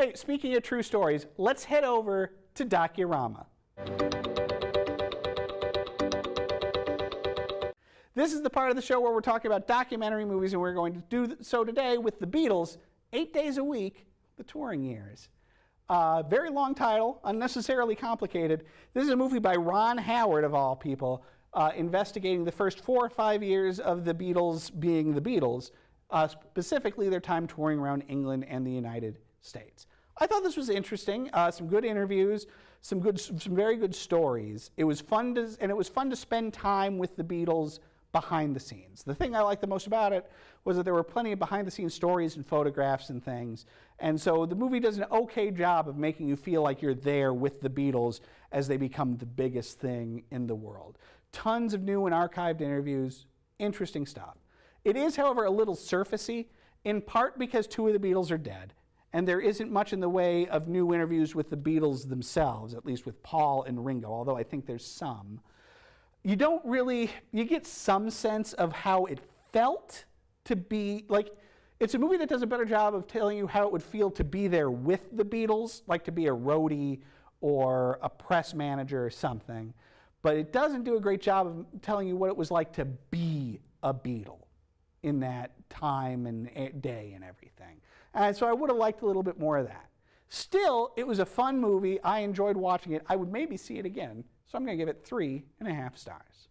Hey, speaking of true stories, let's head over to Docurama. This is the part of the show where we're talking about documentary movies, and we're going to do so today with the Beatles, 8 days a week, the touring years. Very long title, unnecessarily complicated. This is a movie by Ron Howard, of all people, investigating the first 4 or 5 years of the Beatles being the Beatles, specifically their time touring around England and the United States. I thought this was interesting. Some good interviews, some very good stories. It was fun to spend time with the Beatles behind the scenes. The thing I liked the most about it was that there were plenty of behind the scenes stories and photographs and things. And so the movie does an okay job of making you feel like you're there with the Beatles as they become the biggest thing in the world. Tons of new and archived interviews, interesting stuff. It is, however, a little surfacey, in part because 2 of the Beatles are dead, and there isn't much in the way of new interviews with the Beatles themselves, at least with Paul and Ringo, although I think there's some. You get some sense of how it felt to be, like, it's a movie that does a better job of telling you how it would feel to be there with the Beatles, like to be a roadie or a press manager or something, but it doesn't do a great job of telling you what it was like to be a Beatle in that time and day and everything. And so I would have liked a little bit more of that. Still, it was a fun movie. I enjoyed watching it. I would maybe see it again. So I'm going to give it 3.5 stars.